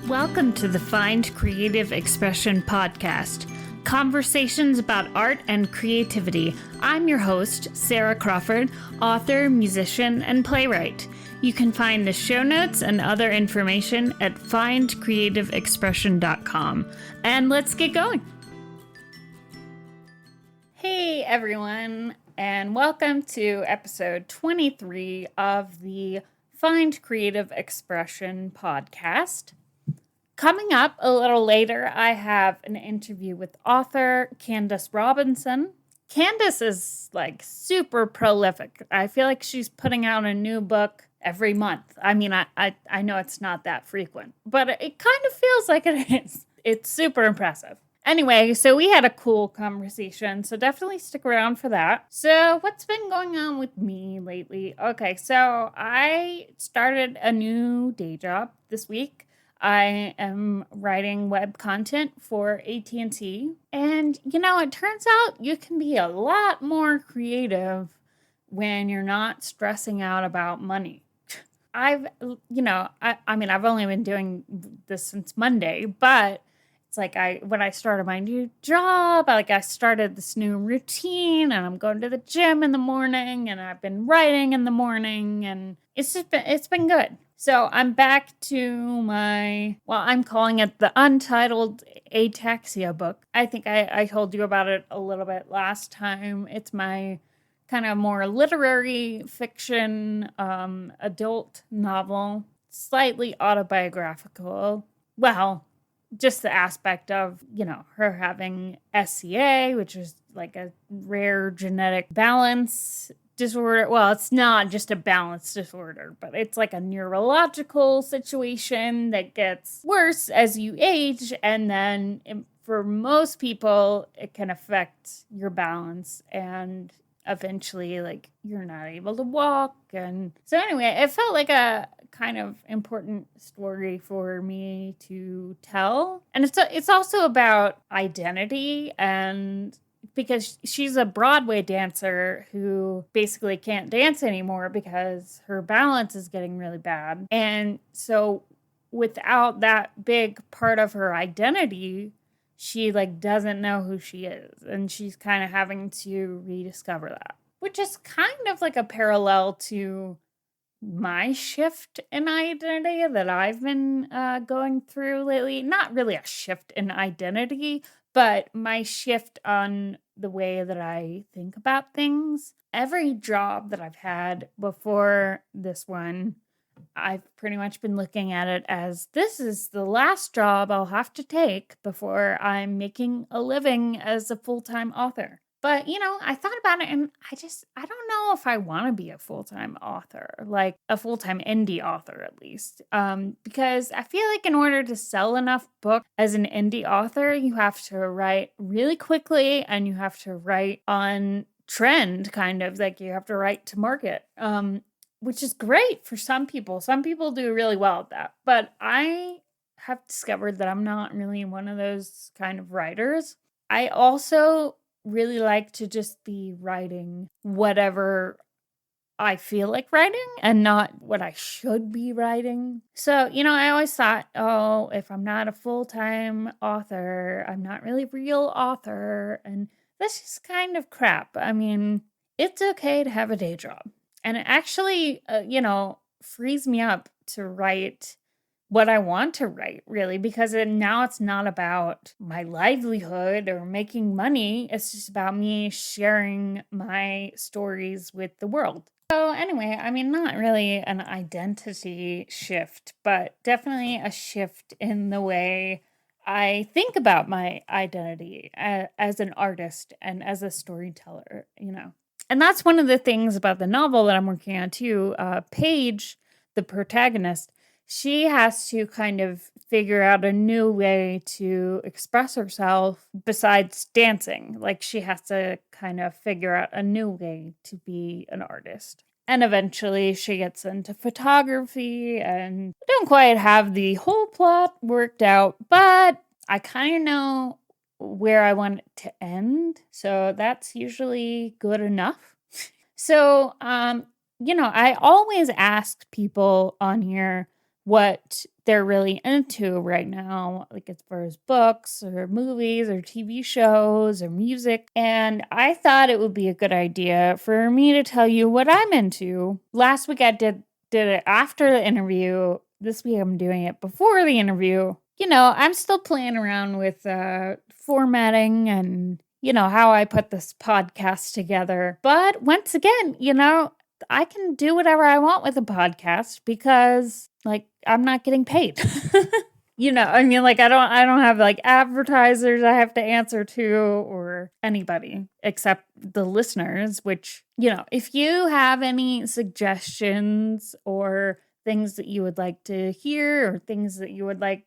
Welcome to the Find Creative Expression podcast, conversations about art and creativity. I'm your host, Sarah Crawford, author, musician, and playwright. You can find the show notes and other information at findcreativeexpression.com. And let's get going. Hey everyone, and welcome to episode 23 of the Find Creative Expression podcast. Coming up a little later, I have an interview with author Candace Robinson. Candace is super prolific. I feel like she's putting out a new book every month. I mean, I know it's not that frequent, but it kind of feels like it is. It's super impressive. Anyway, so we had a cool conversation, so definitely stick around for that. So what's been going on with me lately? Okay, so I started a new day job this week. I am writing web content for AT&T, and it turns out you can be a lot more creative when you're not stressing out about money. I've only been doing this since Monday, but it's when I started my new job, I started this new routine, and I'm going to the gym in the morning, and I've been writing in the morning, and it's been good. So I'm back to I'm calling it the Untitled Ataxia book. I think I told you about it a little bit last time. It's my kind of more literary fiction, adult novel, slightly autobiographical. Well, just the aspect of, her having SCA, which is like a rare genetic balance disorder. Well, it's not just a balance disorder, but it's like a neurological situation that gets worse as you age. And then for most people, it can affect your balance, and eventually you're not able to walk. And so anyway, it felt like a kind of important story for me to tell. And it's also about identity, and because she's a Broadway dancer who basically can't dance anymore because her balance is getting really bad. And so without that big part of her identity, she doesn't know who she is. And she's kind of having to rediscover that, which is kind of like a parallel to my shift in identity that I've been going through lately. Not really a shift in identity, but my shift on the way that I think about things. Every job that I've had before this one, I've pretty much been looking at it as this is the last job I'll have to take before I'm making a living as a full-time author. But, I thought about it, and I don't know if I want to be a full-time author, like a full-time indie author at least. Because I feel like in order to sell enough books as an indie author, you have to write really quickly, and you have to write on trend, kind of like you have to write to market, which is great for some people. Some people do really well at that. But I have discovered that I'm not really one of those kind of writers. I also really like to just be writing whatever I feel like writing and not what I should be writing. So, I always thought, if I'm not a full-time author, I'm not really a real author. And that's just kind of crap. I mean, it's okay to have a day job. And it actually, frees me up to write what I want to write, really, because now it's not about my livelihood or making money. It's just about me sharing my stories with the world. So anyway, not really an identity shift, but definitely a shift in the way I think about my identity as an artist and as a storyteller, And that's one of the things about the novel that I'm working on too. Paige, the protagonist, she has to kind of figure out a new way to express herself besides dancing. She has to kind of figure out a new way to be an artist. And eventually she gets into photography, and I don't quite have the whole plot worked out, but I kind of know where I want it to end. So that's usually good enough. So, I always ask people on here what they're really into right now, like as far as books or movies or TV shows or music. And I thought it would be a good idea for me to tell you what I'm into. Last week I did it after the interview. This week I'm doing it before the interview. I'm still playing around with formatting and, how I put this podcast together. But once again, I can do whatever I want with a podcast because I'm not getting paid. I don't have like advertisers I have to answer to or anybody except the listeners, which, if you have any suggestions or things that you would like to hear or things that you would like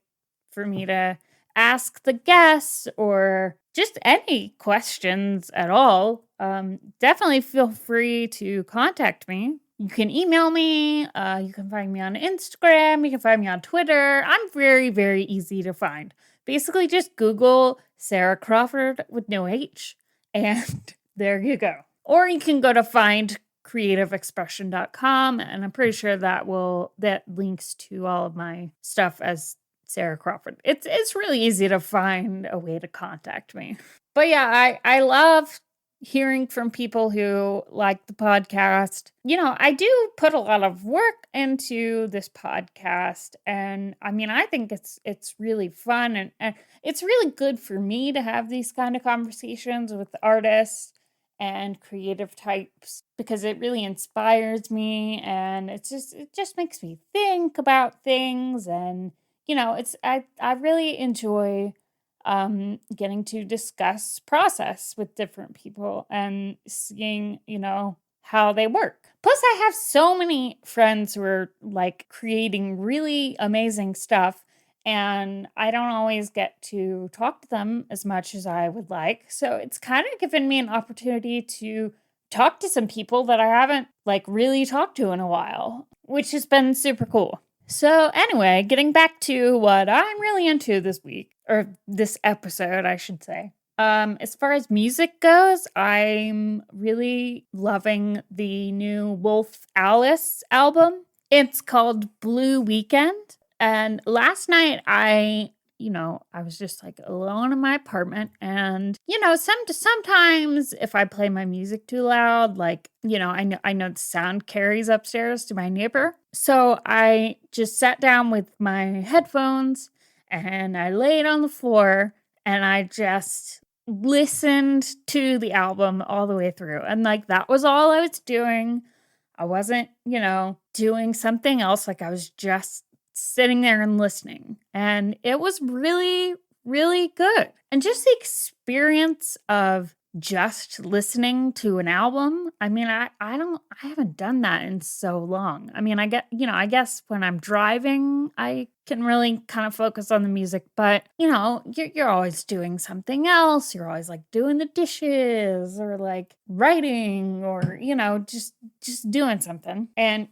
for me to ask the guests or just any questions at all, definitely feel free to contact me. You can email me. You can find me on Instagram. You can find me on Twitter. I'm very, very easy to find. Basically, just Google Sarah Crawford with no H, and there you go. Or you can go to findcreativeexpression.com, and I'm pretty sure that links to all of my stuff as Sarah Crawford. It's really easy to find a way to contact me. But yeah, I love hearing from people who like the podcast. I do put a lot of work into this podcast, and I think it's really fun and it's really good for me to have these kind of conversations with artists and creative types because it really inspires me, and it just makes me think about things. And I really enjoy getting to discuss process with different people and seeing, how they work. Plus, I have so many friends who are like creating really amazing stuff, and I don't always get to talk to them as much as I would like. So it's kind of given me an opportunity to talk to some people that I haven't like really talked to in a while, which has been super cool. So anyway, getting back to what I'm really into this week, or this episode, I should say. As far as music goes, I'm really loving the new Wolf Alice album. It's called Blue Weekend. And last night I was just like alone in my apartment, and sometimes if I play my music too loud, I know the sound carries upstairs to my neighbor. So I just sat down with my headphones and I laid on the floor and I just listened to the album all the way through. And that was all I was doing. I wasn't, doing something else. I was just sitting there and listening. And it was really, really good. And just the experience of just listening to an album. I haven't done that in so long. I guess when I'm driving, I can really kind of focus on the music, but you're always doing something else. You're always like doing the dishes or like writing or, just doing something. And,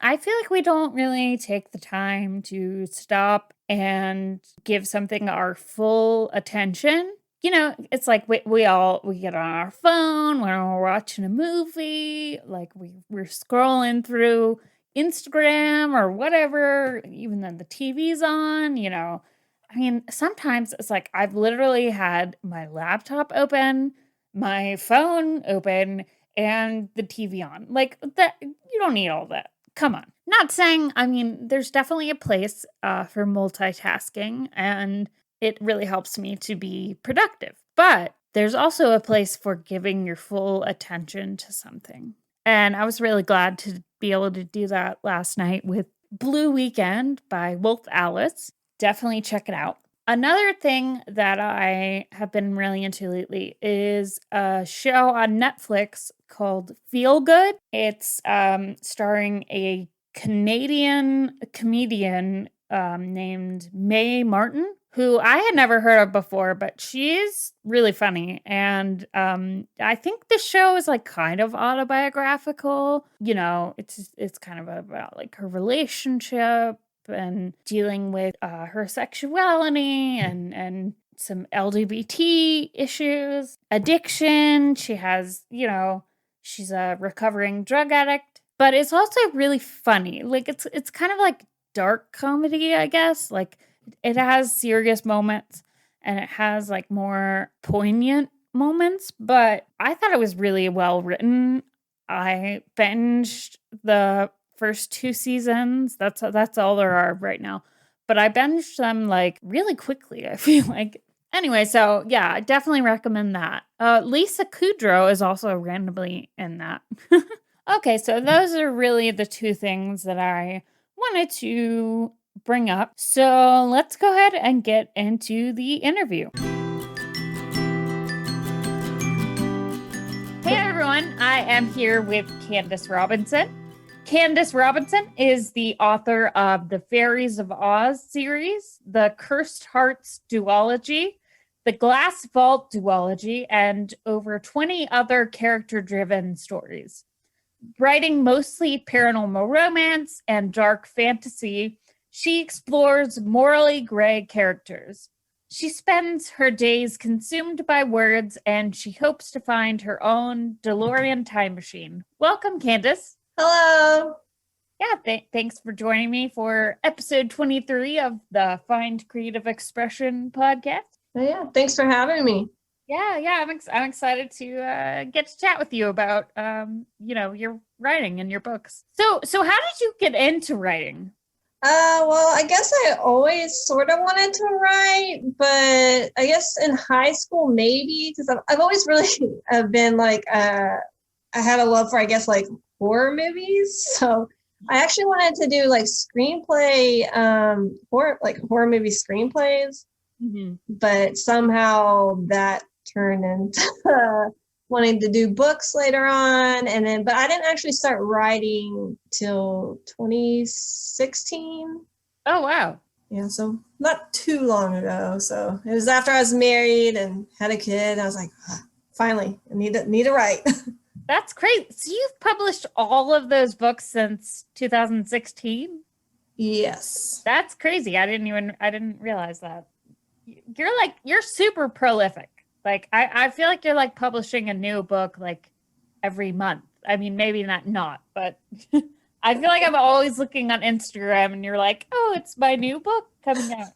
I feel like we don't really take the time to stop and give something our full attention. It's like we get on our phone when we're watching a movie, like we're scrolling through Instagram or whatever, even though the TV's on, sometimes it's like I've literally had my laptop open, my phone open, and the TV on. Like that, you don't need all that. Come on. Not saying, there's definitely a place for multitasking, and it really helps me to be productive. But there's also a place for giving your full attention to something. And I was really glad to be able to do that last night with Blue Weekend by Wolf Alice. Definitely check it out. Another thing that I have been really into lately is a show on Netflix called Feel Good. It's starring a Canadian comedian named Mae Martin, who I had never heard of before, but she's really funny. And I think the show is like kind of autobiographical. It's kind of about like her relationship and dealing with her sexuality and some LGBT issues, addiction. She has, she's a recovering drug addict, but it's also really funny. Like it's kind of like dark comedy, I guess. Like it has serious moments and it has like more poignant moments, but I thought it was really well written. I binged the first 2 seasons. That's all there are right now. But I binged them like really quickly, I feel like. Anyway, so yeah, I definitely recommend that. Lisa Kudrow is also randomly in that. Okay, so those are really the 2 things that I wanted to bring up. So let's go ahead and get into the interview. Hey everyone, I am here with Candace Robinson. Candace Robinson is the author of the Fairies of Oz series, the Cursed Hearts duology, the Glass Vault duology, and over 20 other character-driven stories. Writing mostly paranormal romance and dark fantasy, she explores morally gray characters. She spends her days consumed by words, and she hopes to find her own DeLorean time machine. Welcome, Candace. Hello. Yeah, thanks for joining me for episode 23 of the Find Creative Expression podcast. Oh, yeah, thanks for having me. Yeah, I'm excited to get to chat with you about your writing and your books. So how did you get into writing? Well, I guess I always sort of wanted to write, but I guess in high school maybe because I've always really been like I had a love for I guess like horror movies. So I actually wanted to do like screenplay horror movie screenplays, but somehow that turned into wanting to do books later on, but I didn't actually start writing till 2016. Oh wow. Yeah, so not too long ago. So it was after I was married and had a kid. I was like, finally, I need to write. That's great. So you've published all of those books since 2016? Yes. That's crazy. I didn't realize that. You're super prolific. Like I feel like you're like publishing a new book like every month. I mean, maybe not, but I feel like I'm always looking on Instagram and you're like, oh, it's my new book coming out,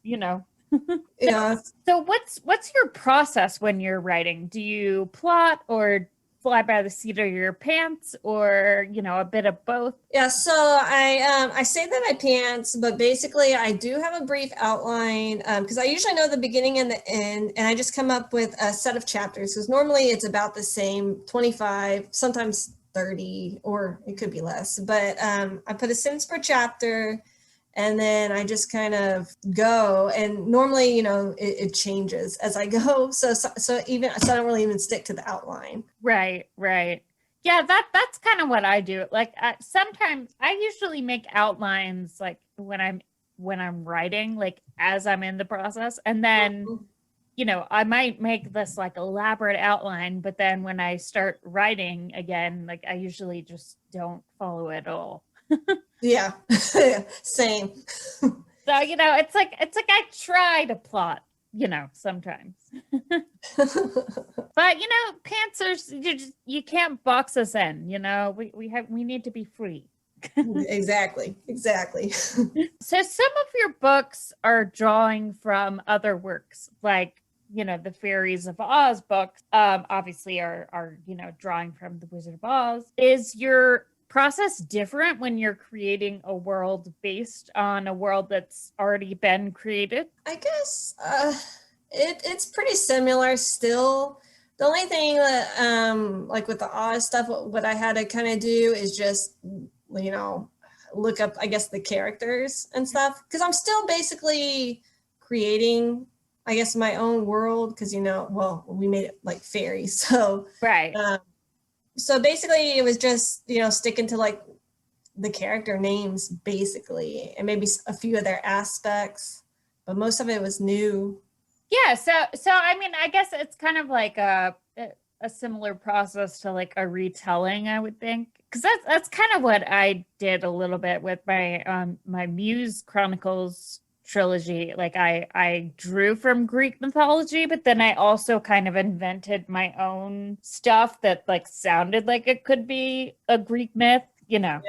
Yeah. So what's your process when you're writing? Do you plot or fly by the seat of your pants or, a bit of both? Yeah, so I say that I pants, but basically I do have a brief outline because I usually know the beginning and the end, and I just come up with a set of chapters because normally it's about the same, 25, sometimes 30, or it could be less. But I put a sentence per chapter, and then I just kind of go, and normally, it changes as I go. So I don't really even stick to the outline. Right. Yeah, that's kind of what I do. Like sometimes I usually make outlines like when I'm writing, like as I'm in the process, and then I might make this like elaborate outline, but then when I start writing again, like I usually just don't follow it at all. Yeah, same. So, it's like I try to plot, sometimes. But, pantsers, you can't box us in, we need to be free. Exactly. So some of your books are drawing from other works, like, the Fairies of Oz books, obviously are drawing from the Wizard of Oz. Is your process different when you're creating a world based on a world that's already been created? I guess it's pretty similar still. The only thing that like with the Oz stuff, what I had to kind of do is just look up I guess the characters and stuff, because I'm still basically creating I guess my own world, because we made it like fairies, so right. So basically it was just sticking to like the character names basically, and maybe a few of their aspects, but most of it was new. Yeah, so I mean, I guess it's kind of like a similar process to like a retelling, I would think, because that's kind of what I did a little bit with my my Muse Chronicles trilogy. Like I drew from Greek mythology, but then I also kind of invented my own stuff that like sounded like it could be a Greek myth, Yeah.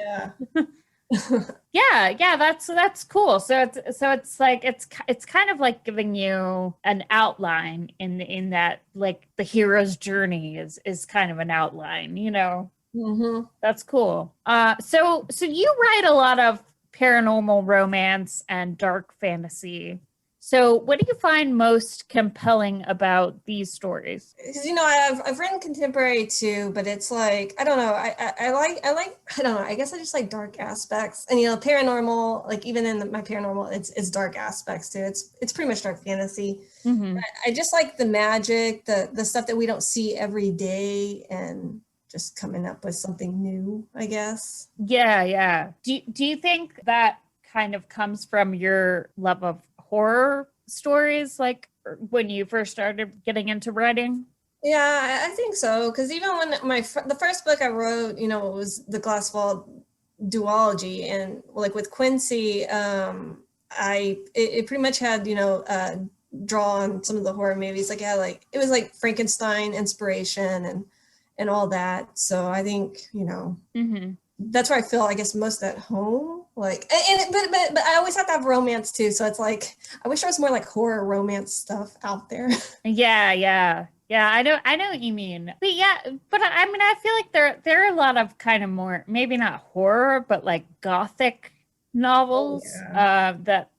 Yeah, that's cool. So it's like it's kind of like giving you an outline in that, like the hero's journey is kind of an outline, you know. Hmm. That's cool. So you write a lot of paranormal romance and dark fantasy. So what do you find most compelling about these stories? Because I've written contemporary too, but it's like I don't know. I like I don't know. I guess I just like dark aspects, and paranormal. Like even in my paranormal, it's dark aspects too. It's pretty much dark fantasy. Hmm. I just like the magic, the stuff that we don't see every day, and just coming up with something new, I guess. Yeah. Do you think that kind of comes from your love of horror stories, like when you first started getting into writing? Yeah, I think so. Because even when the first book I wrote, was the Glass Wall duology, and like with Quincy, it pretty much had draw on some of the horror movies. Like it was like Frankenstein inspiration and all that. So I think Hmm. that's where I feel, I guess, most at home. Like, but I always have to have romance too. So it's like I wish there was more like horror romance stuff out there. Yeah. I know what you mean. But yeah, but I mean I feel like there are a lot of kind of more, maybe not horror, but like gothic Oh novels yeah.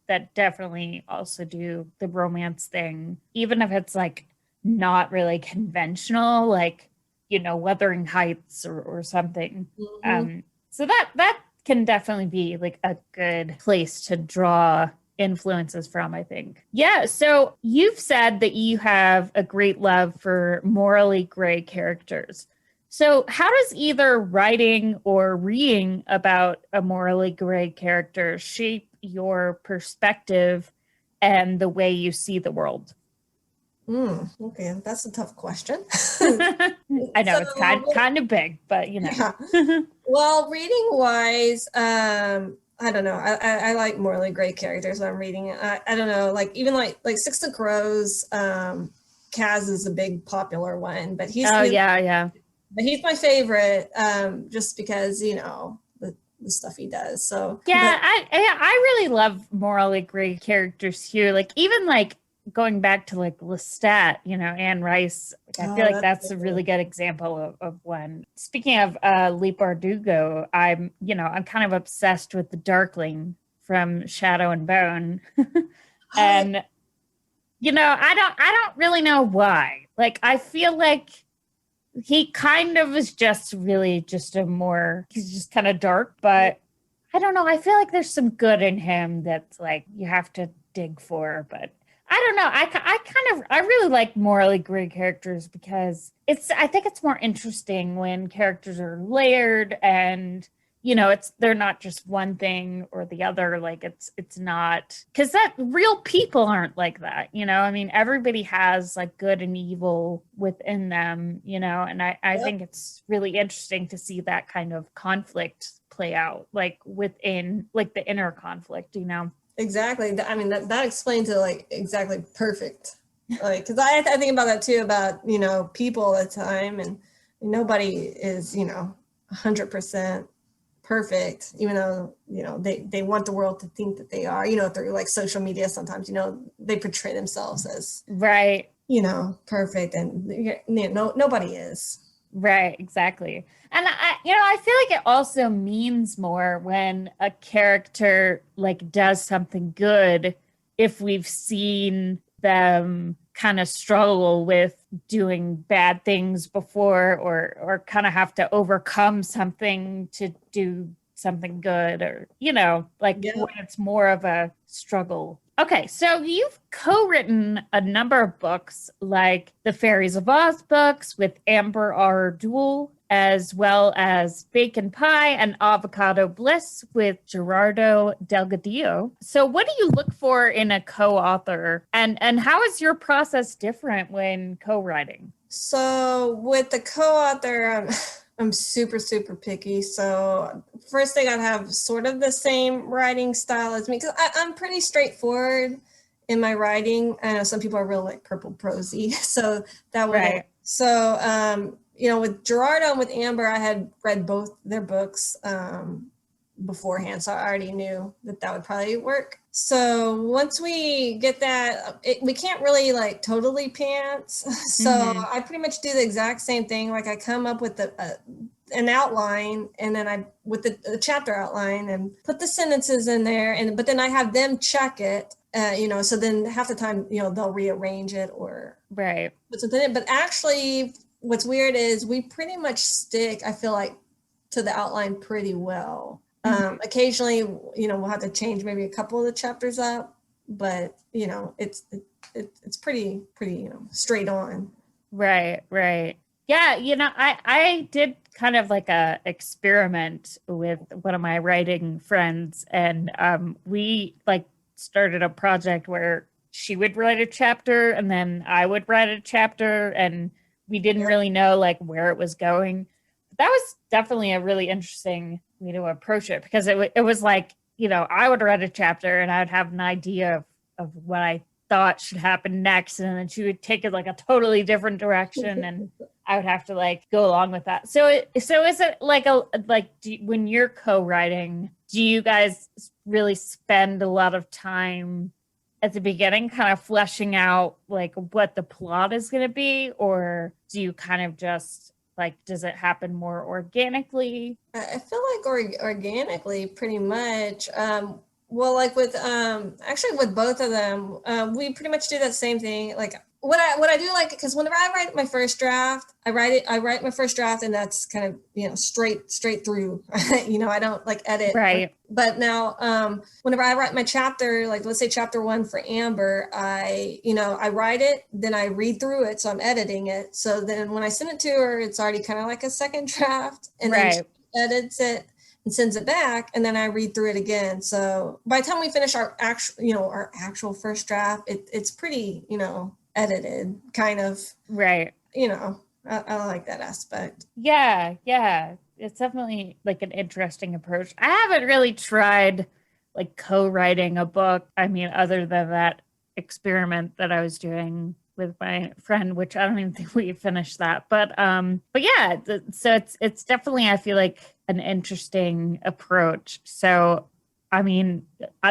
that definitely also do the romance thing, even if it's like not really conventional, like, Wuthering Heights or something. Hmm. So that can definitely be like a good place to draw influences from, I think. Yeah, so you've said that you have a great love for morally gray characters. So, how does either writing or reading about a morally gray character shape your perspective and the way you see the world? Okay, that's a tough question. I know So it's kind of big, but yeah. Well, reading wise, I don't know. I like morally gray characters when I'm reading it. I don't know, like even like Six of Crows, Kaz is a big popular one, but Oh yeah. he's my favorite, just because, the stuff he does. So, Yeah, but I really love morally gray characters here. Like even like going back to like Lestat, Anne Rice. Like I feel oh, like that's that's a really good example of one. Speaking of Leigh Bardugo, I'm kind of obsessed with the Darkling from Shadow and Bone. I And I don't really know why. Like I feel like he kind of is just really just he's just kind of dark, but I don't know. I feel like there's some good in him that's like you have to dig for, but I don't know. I really like morally gray characters because I think it's more interesting when characters are layered and they're not just one thing or the other. Like it's not, because that real people aren't like that. I mean, everybody has like good and evil within them, and I Yep, think it's really interesting to see that kind of conflict play out, like within like the inner conflict. exactly. I mean, that explains it like exactly perfect. Like, because I think about that too, about people all the time, and nobody is 100% perfect, even though they want the world to think that they are, through like social media. Sometimes they portray themselves as Right. perfect, and no, nobody is. Right, exactly. And I feel like it also means more when a character like does something good if we've seen them kind of struggle with doing bad things before, or kind of have to overcome something to do something good, or like Yeah. when it's more of a struggle. Okay, so you've co-written a number of books like the Fairies of Oz books with Amber R. Duell, as well as Bacon Pie and Avocado Bliss with Gerardo Delgadillo. So what do you look for in a co-author, and how is your process different when co-writing? So with the co-author, I'm super, super picky. So first thing, I'd have sort of the same writing style as me, because I'm pretty straightforward in my writing. I know some people are real like purple prosy, so that wouldn't. Right. So with Gerardo and with Amber, I had read both their books. beforehand, so I already knew that would probably work. So once we get that, we can't really like totally pants. So I pretty much do the exact same thing. Like I come up with an outline, and then with the chapter outline, and put the sentences in there, but then I have them check it. So then half the time, they'll rearrange it or put something in. But actually, what's weird is we pretty much stick, I feel like, to the outline pretty well. Occasionally, we'll have to change maybe a couple of the chapters up, but it's pretty straight on. Right. Yeah, I did kind of like a experiment with one of my writing friends, and we like started a project where she would write a chapter and then I would write a chapter, and we didn't really know like where it was going. But that was definitely a really interesting way to approach it, because it was like, I would write a chapter and I would have an idea of what I thought should happen next, and then she would take it like a totally different direction, and I would have to like go along with that. So is it like when you're co-writing, do you guys really spend a lot of time at the beginning kind of fleshing out like what the plot is going to be, or do you kind of just like, does it happen more organically? I feel like organically, pretty much. Well, like with actually with both of them, we pretty much do that same thing. Like what I do, like, because whenever I write my first draft, I write my first draft, and that's kind of straight through. I don't like edit. Right. But now, whenever I write my chapter, like let's say chapter 1 for Amber, I write it, then I read through it, so I'm editing it. So then when I send it to her, it's already kind of like a second draft, and then she edits it and sends it back, and then I read through it again. So by the time we finish our actual first draft, it's pretty edited, kind of. Right. I like that aspect. Yeah. It's definitely like an interesting approach. I haven't really tried like co-writing a book. I mean, other than that experiment that I was doing with my friend, which I don't even think we finished that. But yeah, so it's definitely, I feel like, an interesting approach. So I mean,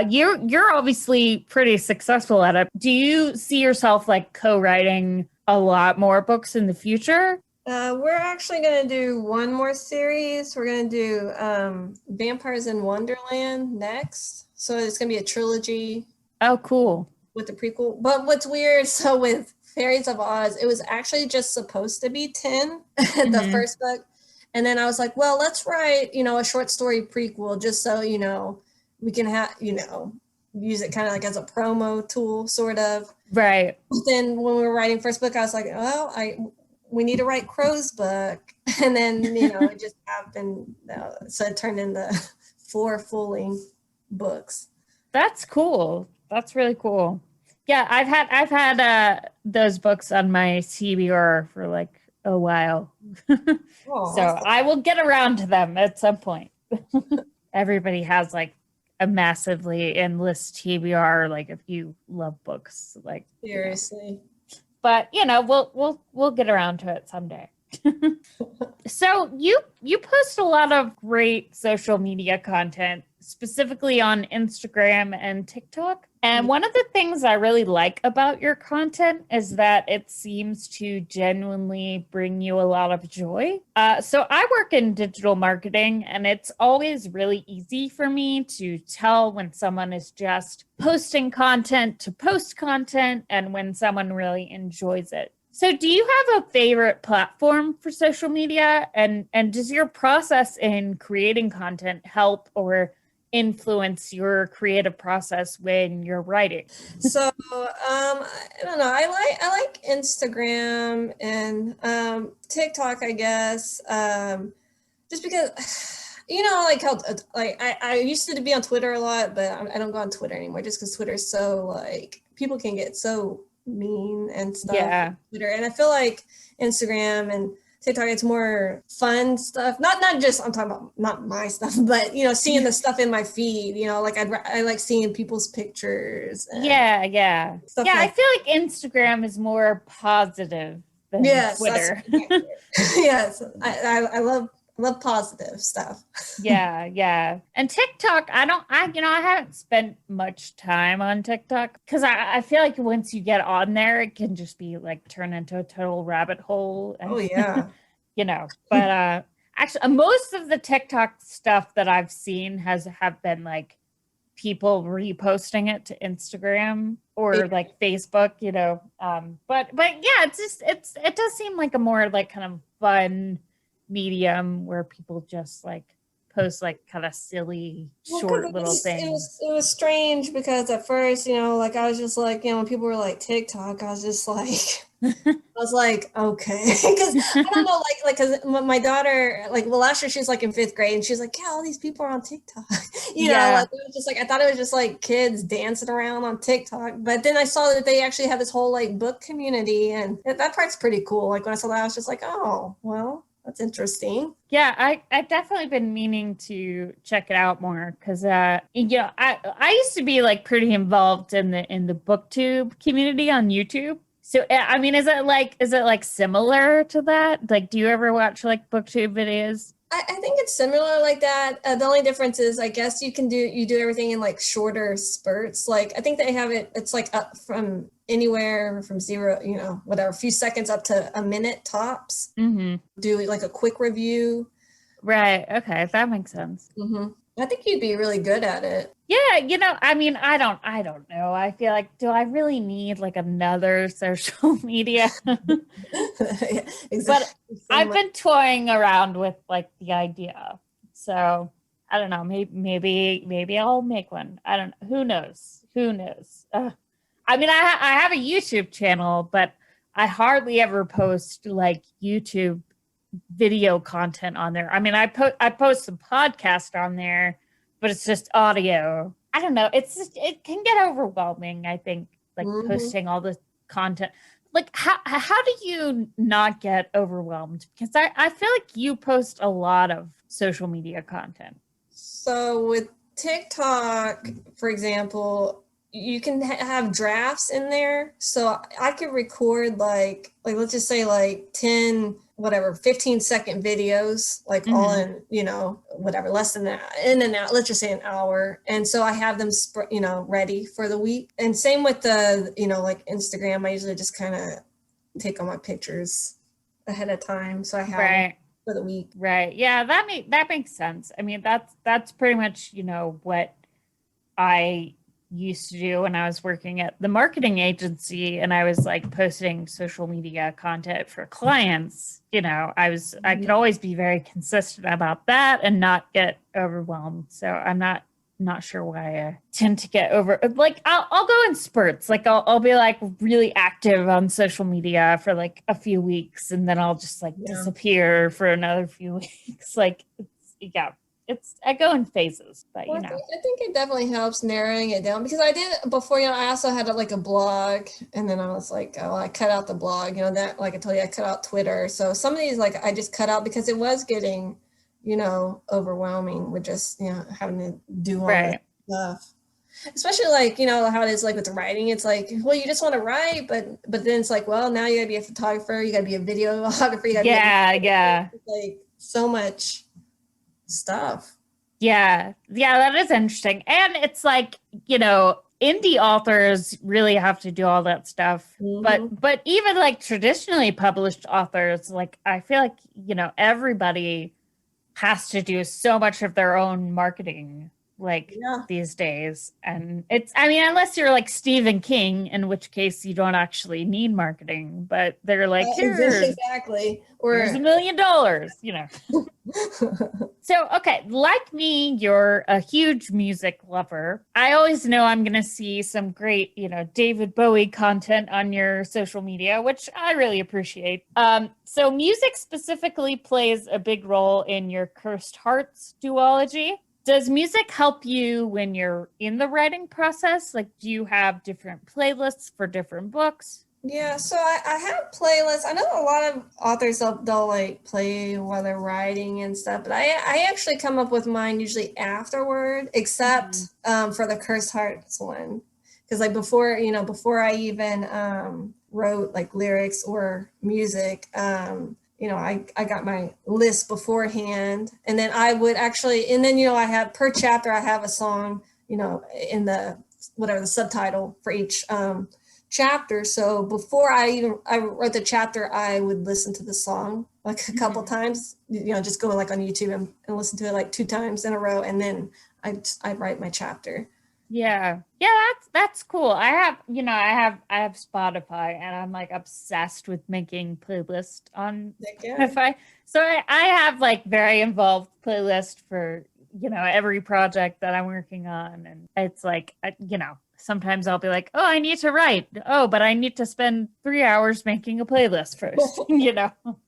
you're obviously pretty successful at it. Do you see yourself like co-writing a lot more books in the future? We're actually going to do one more series. We're going to do Vampires in Wonderland next. So it's going to be a trilogy. Oh, cool. With the prequel. But what's weird, so with Fairies of Oz, it was actually just supposed to be 10, the first book. And then I was like, well, let's write, a short story prequel, just so, we can have, use it kind of like as a promo tool, sort of. Right. But then when we were writing first book, I was like, well, we need to write Crow's book. And then, it just happened. So it turned into 4 full-length books. That's cool. That's really cool. Yeah, I've had those books on my CBR for like a while. So I will get around to them at some point. Everybody has like a massively endless TBR, like if you love books, like seriously. But we'll get around to it someday. So you post a lot of great social media content, specifically on Instagram and TikTok. And one of the things I really like about your content is that it seems to genuinely bring you a lot of joy. So I work in digital marketing, and it's always really easy for me to tell when someone is just posting content to post content and when someone really enjoys it. So do you have a favorite platform for social media? And does your process in creating content help or influence your creative process when you're writing? So I don't know. I like Instagram and TikTok, I guess. Just because like how I used to be on Twitter a lot, but I don't go on Twitter anymore just because Twitter is so like people can get so mean and stuff. Yeah. Twitter, and I feel like Instagram and TikTok, it's more fun stuff. Not just, I'm talking about not my stuff, but seeing the stuff in my feed. Like I like seeing people's pictures. Yeah. I feel like Instagram is more positive than Twitter. Yes, I love love positive stuff. Yeah. And TikTok, I haven't spent much time on TikTok because I feel like once you get on there, it can just be like turn into a total rabbit hole. Oh And, yeah. but actually, most of the TikTok stuff that I've seen have been like people reposting it to Instagram or like Facebook, but yeah, it does seem like a more like kind of fun medium where people just like post like kind of silly Well, because short little things. it was strange because at first, like I was just like, when people were like TikTok, I was just like, I was like, okay, because I don't know, because my daughter, like, well, last year she was like in 5th grade, and she's like, yeah, all these people are on TikTok, Yeah. like it was just like I thought it was just like kids dancing around on TikTok, but then I saw that they actually have this whole like book community, and that part's pretty cool. Like when I saw that, I was just like, oh, well, that's interesting. Yeah, I've definitely been meaning to check it out more because I used to be like pretty involved in the booktube community on YouTube. So I mean, is it like similar to that? Like, do you ever watch like booktube videos? I think it's similar like that. The only difference is, I guess you do everything in like shorter spurts. Like I think they have it's like up from anywhere from zero, whatever, a few seconds up to a minute tops. Mm-hmm. Do like a quick review. Right. Okay, that makes sense. Mm-hmm. I think you'd be really good at it. Yeah, I mean, I don't know. I feel like, do I really need like another social media? Yeah, But exactly. I've been toying around with like the idea. So I don't know. Maybe I'll make one. I don't know. Who knows? Who knows? I mean, I have a YouTube channel, but I hardly ever post like YouTube video content on there. I mean, I post some podcast on there, but it's just audio. I don't know. It can get overwhelming, I think, like Mm-hmm. posting all the content. Like how do you not get overwhelmed? Because I feel like you post a lot of social media content. So with TikTok, for example, you can have drafts in there. So I could record like let's just say like 10 whatever 15-second videos, like all Mm-hmm. in, whatever, less than that, in and out, let's just say an hour. And so I have them ready for the week. And same with the, like Instagram, I usually just kind of take all my pictures ahead of time, so I have them Right. for the week. Right. Yeah, that makes sense. I mean, that's pretty much, what I used to do when I was working at the marketing agency and I was like posting social media content for clients. I could always be very consistent about that and not get overwhelmed. So I'm not sure why I tend to get over, like I'll go in spurts. Like I'll be like really active on social media for like a few weeks and then I'll just like Yeah. disappear for another few weeks. Like I go in phases, but Well, I think it definitely helps narrowing it down, because I did before, I also had like a blog, and then I was like, oh, I cut out the blog, that, like I told you, I cut out Twitter. So some of these, like, I just cut out because it was getting, overwhelming with just, having to do all this right. stuff. Especially like, how it is like with the writing. It's like, well, you just want to write, but then it's like, well, now you gotta be a photographer, you gotta be a videographer, you gotta be Yeah. like so much stuff. Yeah, that is interesting. And it's like, indie authors really have to do all that stuff. Mm-hmm. But even like traditionally published authors, like I feel like, everybody has to do so much of their own marketing like Yeah. these days. And I mean, unless you're like Stephen King, in which case you don't actually need marketing, but they're like, Exactly. here's Or $1 million. So, okay, like me, you're a huge music lover. I always know I'm going to see some great, David Bowie content on your social media, which I really appreciate. So music specifically plays a big role in your Cursed Hearts duology. Does music help you when you're in the writing process? Like, do you have different playlists for different books? yeah, so I have playlists. I know a lot of authors, they'll like play while they're writing and stuff, but I actually come up with mine usually afterward, except Mhm. for the Cursed Hearts one. Because like before I even wrote like lyrics or music, I got my list beforehand, and then I would actually, and then, I have per chapter, I have a song, in the, whatever the subtitle for each chapter. So before I wrote the chapter, I would listen to the song like a couple times, just go like on YouTube and listen to it like 2 times in a row. And then I'd write my chapter. Yeah. Yeah, that's cool. I have Spotify, and I'm like obsessed with making playlists on Spotify. So I have like very involved playlist for, every project that I'm working on. And it's like, sometimes I'll be like, oh, I need to write. Oh, but I need to spend 3 hours making a playlist first.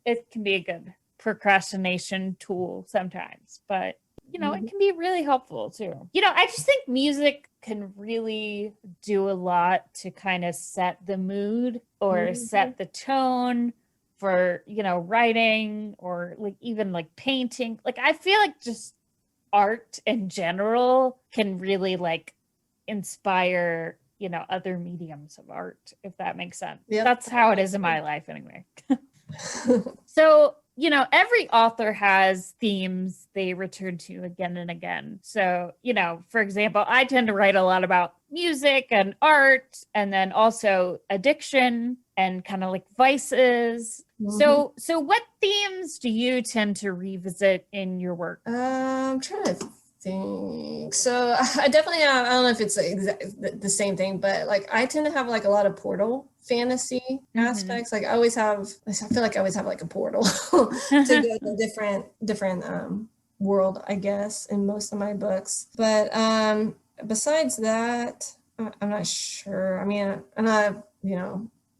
It can be a good procrastination tool sometimes, but it can be really helpful too. I just think music can really do a lot to kind of set the mood or set the tone for, writing or like even like painting. Like I feel like just art in general can really like inspire, other mediums of art, if that makes sense. Yep. That's how it is in my life anyway. So, every author has themes they return to again and again. So, for example, I tend to write a lot about music and art, and then also addiction and kind of like vices. So what themes do you tend to revisit in your work? I'm trying to think. So I definitely have, I don't know if it's the same thing, but like I tend to have like a lot of portal fantasy aspects. Like I feel like I always have like a portal to go to different world, I guess, in most of my books. But besides that, I'm not sure. I mean, I'm not,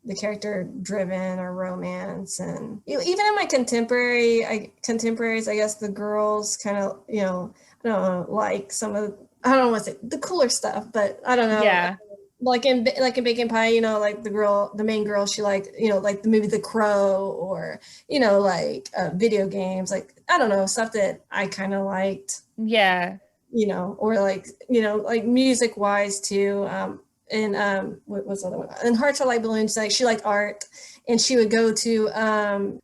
the character driven or romance, and even in my contemporaries, I guess the girls kind of, I don't know, like some of, I don't want to say the cooler stuff, but I don't know. Yeah. Like in Bacon Pie, like the main girl, she liked, like the movie The Crow, or, like video games, like, I don't know, stuff that I kind of liked. Yeah. Or like, like music wise too. And what was the other one? And Hearts Are Like Balloons, like she liked art, and she would go to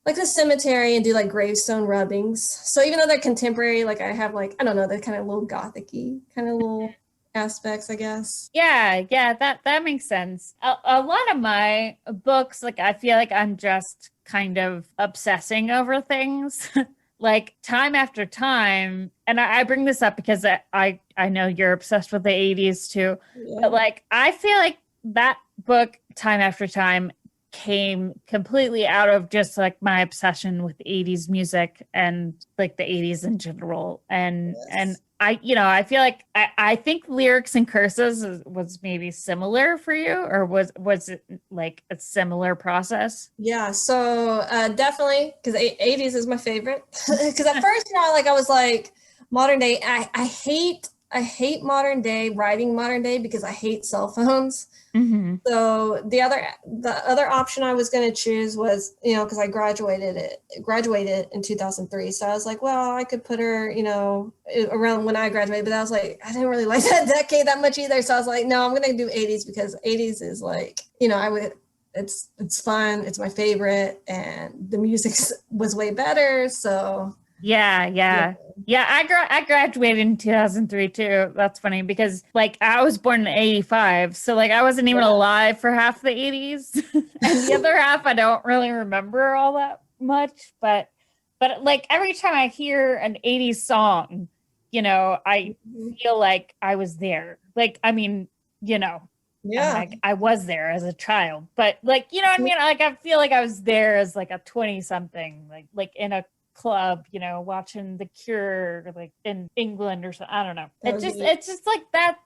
like the cemetery and do like gravestone rubbings. So even though they're contemporary, like I have like, I don't know, they're kind of little gothic-y kind of little aspects, I guess. Yeah, that makes sense. A lot of my books, like I feel like I'm just kind of obsessing over things. Like time after time, and I bring this up because I know you're obsessed with the 80s too. Yeah. But like I feel like that book, Time After Time, came completely out of just like my obsession with 80s music and like the 80s in general. And I feel like I think Lyrics and Curses was maybe similar for you, or was it like a similar process? Yeah, so definitely, because 80s is my favorite. Because at first, I was like, modern day, I hate modern day, writing modern day, because I hate cell phones. So the other option I was going to choose was, because I graduated in 2003. So I was like, well, I could put her, around when I graduated, but I was like, I didn't really like that decade that much either. So I was like, no, I'm going to do 80s, because 80s is like, it's fun. It's my favorite, and the music was way better. So yeah. I graduated in 2003 too. That's funny because like I was born in 85, so like I wasn't even alive for half the 80s, and the other half I don't really remember all that much. But like every time I hear an 80s song, I feel like I was there. Like I mean, I was there as a child, but like what I mean, like I feel like I was there as like a 20 something, like in a club, watching The Cure, like in England or something. I don't know. It's just like that's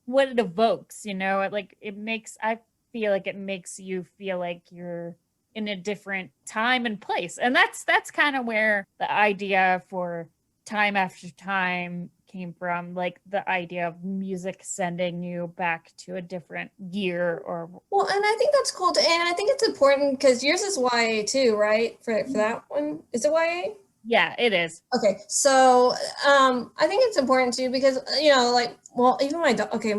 what it evokes, I feel like it makes you feel like you're in a different time and place. And that's kind of where the idea for Time After Time came from, like the idea of music sending you back to a different year or well, and I think that's cool and I think it's important because yours is YA too, right? For that one, is it YA? Yeah, it is. Okay, so I think it's important too because even my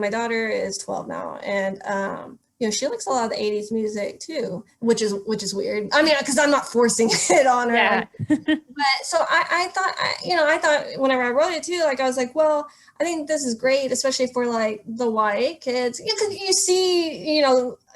daughter is 12 now, and she likes a lot of the 80s music too, which is weird. I mean, because I'm not forcing it on her. Yeah. But so I thought, I thought whenever I wrote it too, like I was like, well, I think this is great, especially for like the YA kids, because you see,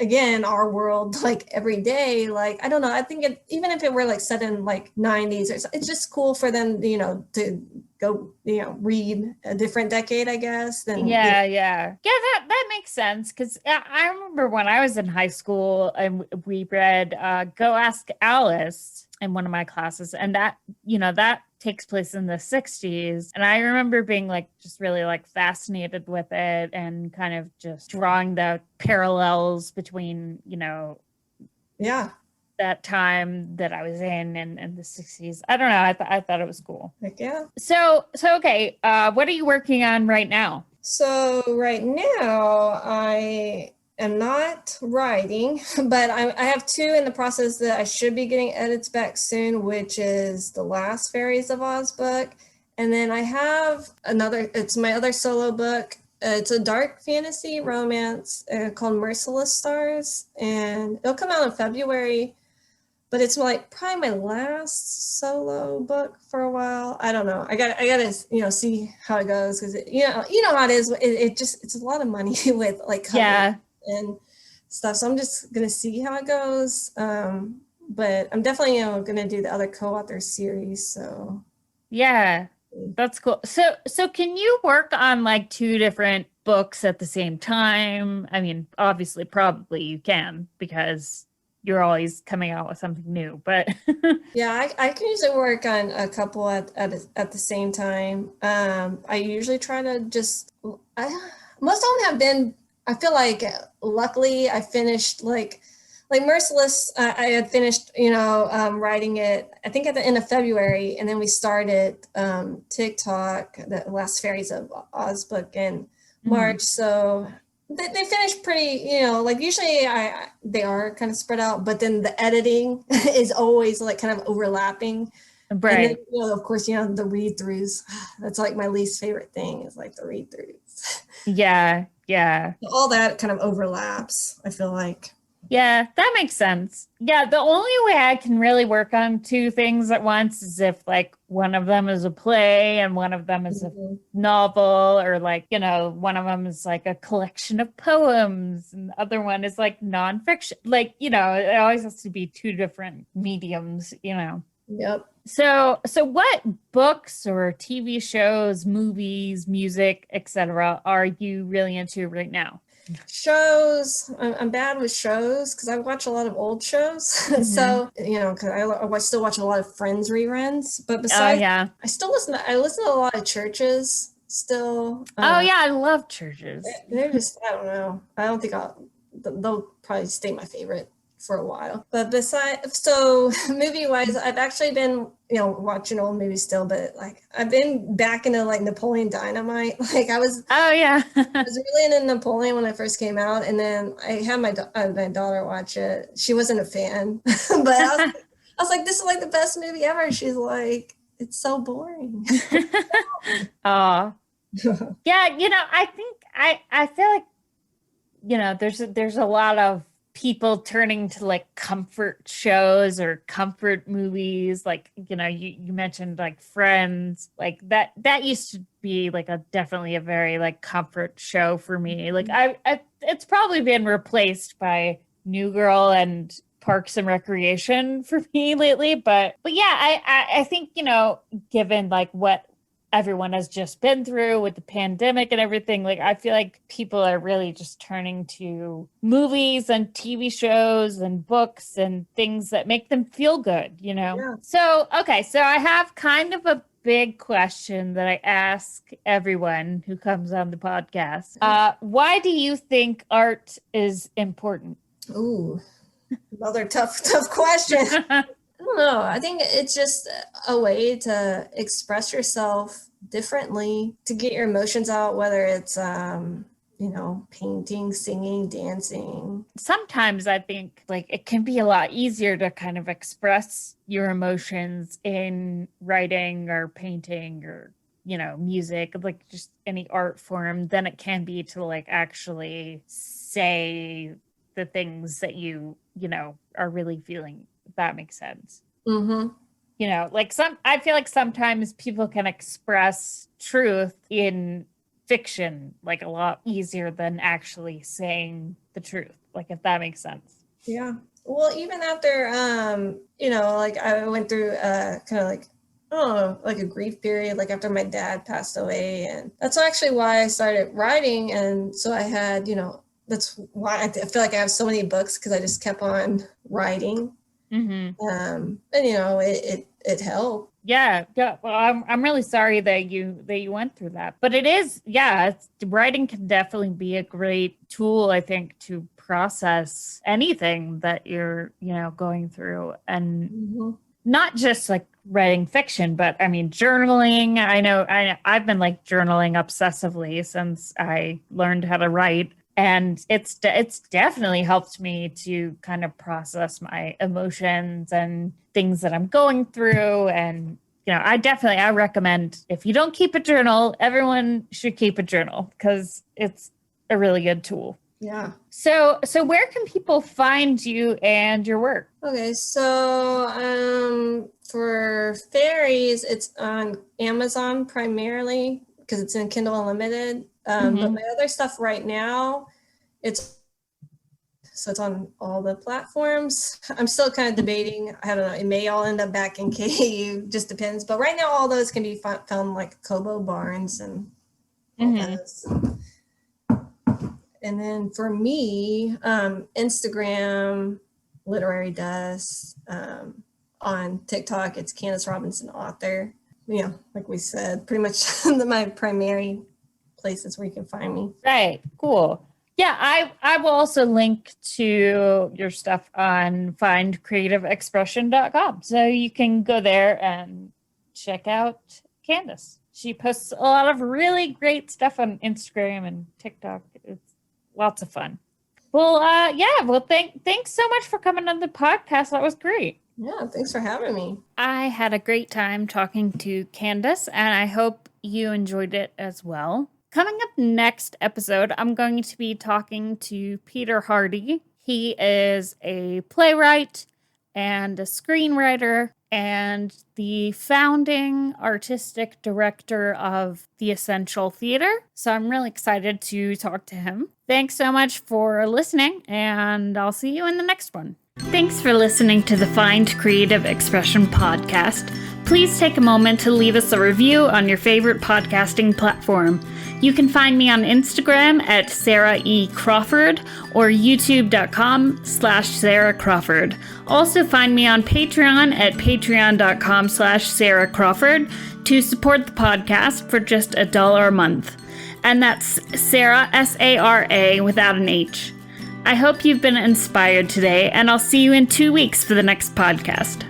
again, our world like every day. Like, I don't know. I think even if it were like set in like 90s or something, it's just cool for them, to go, read a different decade, I guess. Yeah. That makes sense. Because I remember when I was in high school and we read Go Ask Alice in one of my classes, and that takes place in the 60s, and I remember being like just really like fascinated with it and kind of just drawing the parallels between Yeah. that time that I was in the 60s. I don't know, I thought it was cool. Heck yeah. So okay, what are you working on right now? So right now I am not writing, but I have two in the process that I should be getting edits back soon, which is the Last Fairies of Oz book. And then I have it's my other solo book. It's a dark fantasy romance called Merciless Stars, and it'll come out in February. But it's like probably my last solo book for a while. I don't know. I gotta see how it goes, because you know how it is. It's a lot of money with like cover and stuff. So I'm just gonna see how it goes. But I'm definitely gonna do the other co-author series. So Yeah, that's cool. So can you work on like two different books at the same time? I mean, obviously, probably you can, because you're always coming out with something new, but yeah, I can usually work on a couple at the same time. I usually try to most of them have been, I feel like luckily I finished like Merciless. I had finished, writing it, I think at the end of February, and then we started TikTok, the Last Fairies of Oz book, in March. So they finished pretty, like usually they are kind of spread out, but then the editing is always like kind of overlapping. right. And then, of course, the read-throughs. That's like my least favorite thing, is like the read-throughs. Yeah. All that kind of overlaps, I feel like. Yeah, that makes sense. Yeah, the only way I can really work on two things at once is if like one of them is a play and one of them is a novel, or like, one of them is like a collection of poems and the other one is like nonfiction. Like, it always has to be two different mediums. Yep. So what books or TV shows, movies, music, etc. are you really into right now? Shows. I'm bad with shows because I watch a lot of old shows. So because I still watch a lot of Friends reruns. But besides, yeah, I listen to a lot of Churches still. I love Churches. They're just, I don't know. I don't think they'll probably stay my favorite for a while. But so movie wise, I've actually been watching old movies still, but like I've been back into like Napoleon Dynamite. Like I was I was really into Napoleon when I first came out, and then I had my daughter watch it. She wasn't a fan, but I was like, this is like the best movie ever. She's like, it's so boring. Oh, yeah. I think I feel like there's a lot of people turning to like comfort shows or comfort movies. Like you mentioned like Friends, like that used to be like definitely a very like comfort show for me. Like I it's probably been replaced by New Girl and Parks and Recreation for me lately, but yeah, I think given like what everyone has just been through with the pandemic and everything, like I feel like people are really just turning to movies and TV shows and books and things that make them feel good. Yeah. So I have kind of a big question that I ask everyone who comes on the podcast. Why do you think art is important? Ooh, another tough question. I don't know. I think it's just a way to express yourself differently, to get your emotions out, whether it's painting, singing, dancing. Sometimes I think like it can be a lot easier to kind of express your emotions in writing or painting or music, like just any art form, than it can be to like actually say the things that you know, are really feeling, if that makes sense. Mm-hmm. You know, like I feel like sometimes people can express truth in fiction like a lot easier than actually saying the truth, like if that makes sense. Yeah. Well, even after, like I went through kind of like, I don't know, like a grief period, like after my dad passed away. And that's actually why I started writing. And so I had, that's why I feel like I have so many books, because I just kept on writing. Mm-hmm. And, it helped. Yeah. Well, I'm really sorry that you went through that, but it is, writing can definitely be a great tool, I think, to process anything that you're, going through, and Mm-hmm. not just like writing fiction, but I mean, journaling. I've been like journaling obsessively since I learned how to write. And it's definitely helped me to kind of process my emotions and things that I'm going through. And, I recommend, if you don't keep a journal, everyone should keep a journal, because it's a really good tool. Yeah. So where can people find you and your work? Okay, so for fairies, it's on Amazon primarily, because it's in Kindle Unlimited. But my other stuff right now, it's on all the platforms. I'm still kind of debating. I don't know. It may all end up back in KU. Just depends. But right now, all those can be found like Kobo Barnes and all those. And then for me, Instagram, Literary Dust. On TikTok, it's Candace Robinson Author. Yeah, like we said, pretty much my primary places where you can find me. Right. Cool. Yeah, I will also link to your stuff on findcreativeexpression.com. So you can go there and check out Candace. She posts a lot of really great stuff on Instagram and TikTok. It's lots of fun. Well, thanks so much for coming on the podcast. That was great. Yeah, thanks for having me. I had a great time talking to Candace, and I hope you enjoyed it as well. Coming up next episode, I'm going to be talking to Peter Hardy. He is a playwright and a screenwriter and the founding artistic director of The Essential Theater. So I'm really excited to talk to him. Thanks so much for listening, and I'll see you in the next one. Thanks for listening to the Find Creative Expression podcast. Please take a moment to leave us a review on your favorite podcasting platform. You can find me on Instagram at Sarah E. Crawford or youtube.com/Sarah Crawford. Also find me on Patreon at patreon.com/Sarah Crawford to support the podcast for just $1 a month. And that's Sarah, S-A-R-A, without an H. I hope you've been inspired today, and I'll see you in 2 weeks for the next podcast.